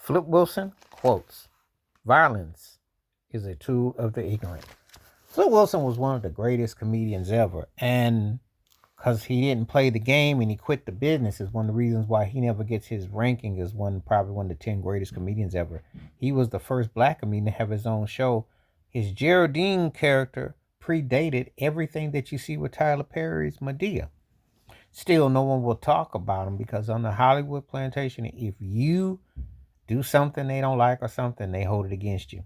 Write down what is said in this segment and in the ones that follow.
Flip Wilson quotes, "Violence is a tool of the ignorant." Flip Wilson was one of the greatest comedians ever, and because he didn't play the game and he quit the business is one of the reasons why he never gets his ranking as probably one of the 10 greatest comedians ever. He was the first black comedian to have his own show. His Geraldine character predated everything that you see with Tyler Perry's Medea. Still, no one will talk about him because on the Hollywood plantation, if you do something they don't like or something, they hold it against you.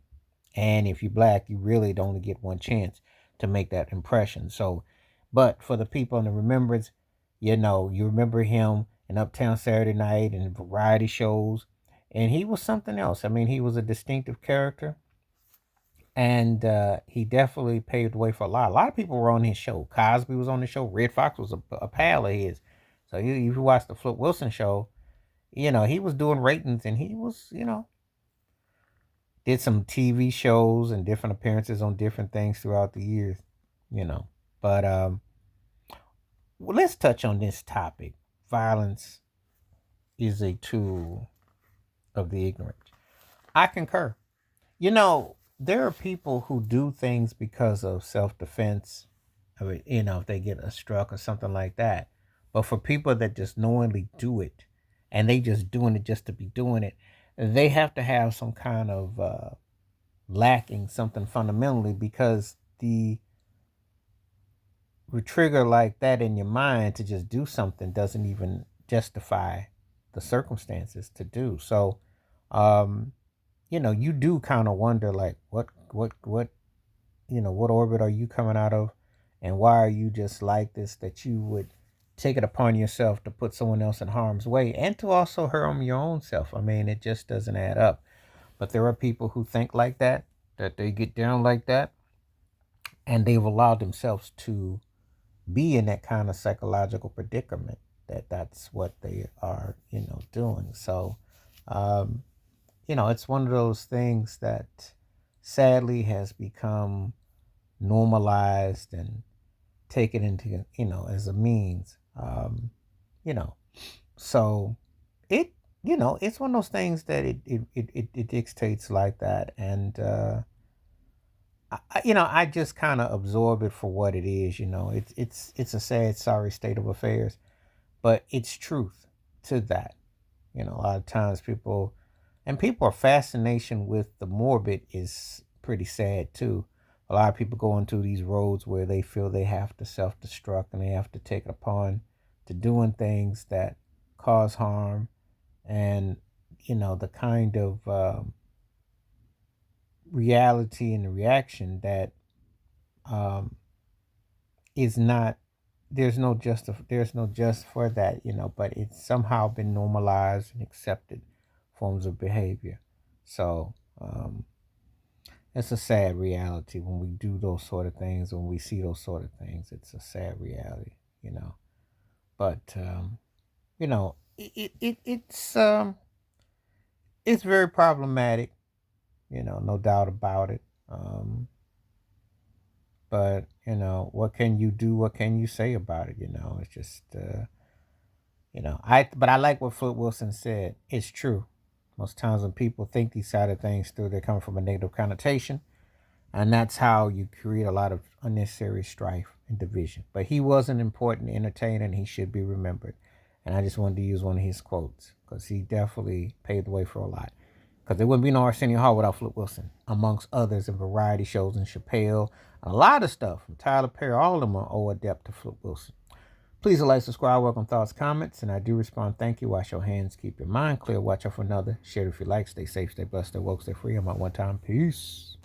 And if you're black, you really only get one chance to make that impression. So, but for the people in the remembrance, you remember him in Uptown Saturday Night and variety shows, and he was something else. I mean, he was a distinctive character, and he definitely paved the way for a lot. A lot of people were on his show. Cosby was on the show. Red Fox was a pal of his. So if you watch the Flip Wilson show, he was doing ratings, and he was, did some TV shows and different appearances on different things throughout the years, But well, let's touch on this topic. Violence is a tool of the ignorant. I concur. There are people who do things because of self-defense. If they get struck or something like that. But for people that just knowingly do it, and they just doing it just to be doing it, they have to have some kind of lacking something fundamentally, because the trigger like that in your mind to just do something doesn't even justify the circumstances to do. So, you do kind of wonder, like, what orbit are you coming out of, and why are you just like this, that you would take it upon yourself to put someone else in harm's way and to also harm your own self. I mean, it just doesn't add up. But there are people who think like that they get down like that, and they've allowed themselves to be in that kind of psychological predicament that's what they are, doing. So, it's one of those things that sadly has become normalized and taken into, as a means, so it's one of those things that it dictates like that. And, I just kind of absorb it for what it is. It's a sad, sorry state of affairs, but it's truth to that. A lot of times people are fascination with the morbid is pretty sad too. A lot of people go into these roads where they feel they have to self-destruct and they have to take it upon to doing things that cause harm, and the kind of reality and the reaction that is not, there's no just for that, but it's somehow been normalized and accepted forms of behavior. So it's a sad reality when we do those sort of things, when we see those sort of things. It's a sad reality. But it's very problematic, no doubt about it. But what can you do? What can you say about it? It's just I like what Flip Wilson said. It's true. Most times when people think these side of things through, they come from a negative connotation, and that's how you create a lot of unnecessary strife and division. But he was an important entertainer, and he should be remembered. And I just wanted to use one of his quotes because he definitely paved the way for a lot. Because there wouldn't be no Arsenio Hall without Flip Wilson, amongst others in variety shows and Chappelle. A lot of stuff from Tyler Perry, all of them are adept to Flip Wilson. Please like, subscribe, welcome thoughts, comments, and I do respond. Thank you. Wash your hands, keep your mind clear, watch out for another. Share it if you like. Stay safe, stay blessed, stay woke, stay free. I'm out one time. Peace.